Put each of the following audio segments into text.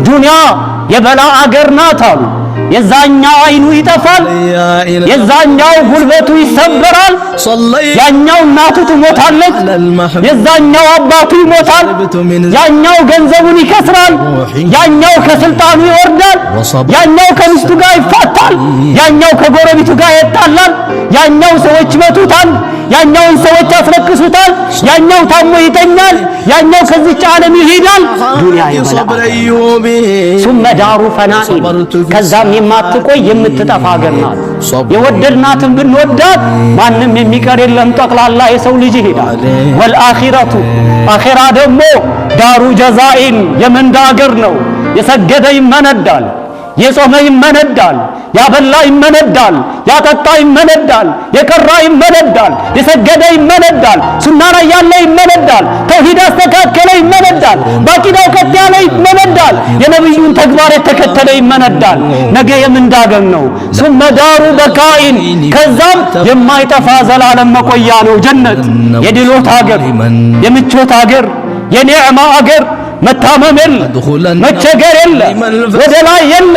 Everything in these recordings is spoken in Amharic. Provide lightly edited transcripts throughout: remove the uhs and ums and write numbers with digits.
ዱንያ የበላ አገር ናት አሉ። የዛኛው አይኑ ይጠፋል፣ የዛኛው ጉልበቱ ይሰበራል፣ ያኛው እናቱ ትሞታለች፣ የዛኛው አባቱ ይሞታል፣ ያኛው ገንዘቡን ይከስራል፣ ያኛው ከስልጣኑ ይወርዳል፣ ያኛው ከሚስቱ ጋር ይፋታል፣ ያኛው ከጎረቤቱ ጋር ይጣላል፣ ያኛው ሰዎች ይመቱታል፣ ያኛውን ሰዎች ያስለቅሱታል፣ ያኛው ታሞ ይተኛል፣ ያኛው ከዚህ ዓለም ይሄዳል። ዱንያ ይበላል። ثم دار فناء ከዛም የማትቆይ የምትጠፋ ሀገር ናት። የወደድናትን ብንወዳት ማንም የሚቀር የለም፣ ጠቅላላ የሰው ልጅ ይሄዳል። ወልአኺረቱ አኺራ ደግሞ ዳሩ ጀዛኢን የምንዳ ሀገር ነው። የሰገደ ይመነዳል፣ የጾመ ይመነዳል፣ ያበላ ይመነዳል፣ ያጠጣ ይመነዳል፣ የቀራ ይመነዳል፣ የሰገደ ይመነዳል፣ ሱና ላይ ያለ ይመነዳል፣ ተውሂድ አስተካከለ ይመነዳል፣ ባቂዳው ቀጥ ያለ ይመነዳል፣ የነብዩን ተግባር የተከተለ ይመነዳል። ነገ የምንዳገም ነው። ثم دار بقائن ከዛም የማይጠፋ ዘላለም መቆያ ነው ጀነት። የድሎት ሀገር፣ የምቾት ሀገር፣ የኒዕማ ሀገር፣ መታመም የለ፣ መቸገር የለ፣ ወደ ላይ የለ፣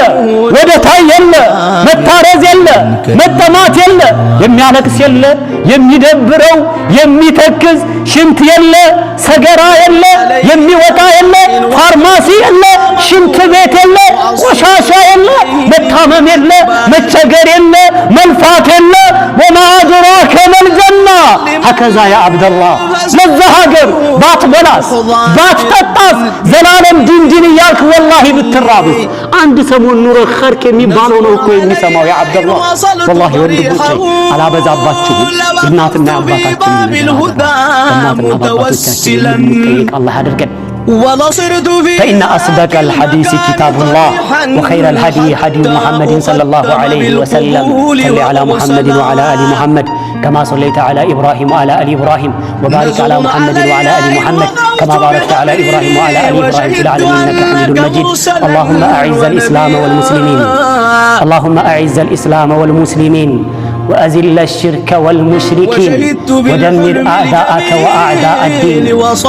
ወደ ታይ የለ፣ መታረዝ የለ፣ መጠማት የለ፣ የሚያለቅስ የለ፣ የሚደብረው የሚተክዝ ሽንት የለ፣ ሰገራ የለ፣ የሚወጣ የለ፣ ፋርማሲ የለ፣ ሽንት ቤት የለ፣ ቆሻሻ የለ፣ መታመም የለ፣ መቸገር የለ፣ መልፋት የለ። ወማ አድራከ መልጀና ሀከዛ ያ አብደላህ ለዛ ሀገር ባትበላስ ባትጠጣስ ዘላለም ዲን እያልክ ወላሂ ብትራብስ አንድ ሰሞን ኑሮ ኸርክ የሚባለው ነው እኮ የሚሰማው። ያ አብደላህ ወላሂ ወንድሞቼ አላበዛባችሁም። እናትና አባታችን አላህ አድርገን فإن أصدق الحديث كتاب الله وخير الهدي هدي محمد صلى الله عليه وسلم صل على محمد وعلى آل محمد كما صليت على إبراهيم وعلى آل إبراهيم وبارك على محمد وعلى آل محمد كما باركت على إبراهيم وعلى آل إبراهيم في العالمين إنك حميد مجيد. اللهم أعز الإسلام والمسلمين، اللهم أعز الإسلام والمسلمين وأذل الشرك والمشركين ودمر أعداءك وأعداء الدين.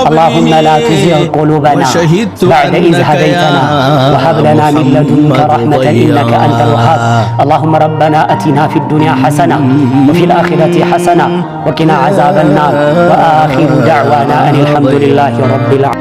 اللهم لا تزغ قلوبنا بعد إذ هديتنا وهب لنا من لدنك رحمة إنك أنت الوهاب. اللهم ربنا أتنا في الدنيا حسنة وفي الآخرة حسنة وقنا عذاب النار. وآخر دعوانا أن الحمد لله رب العالمين.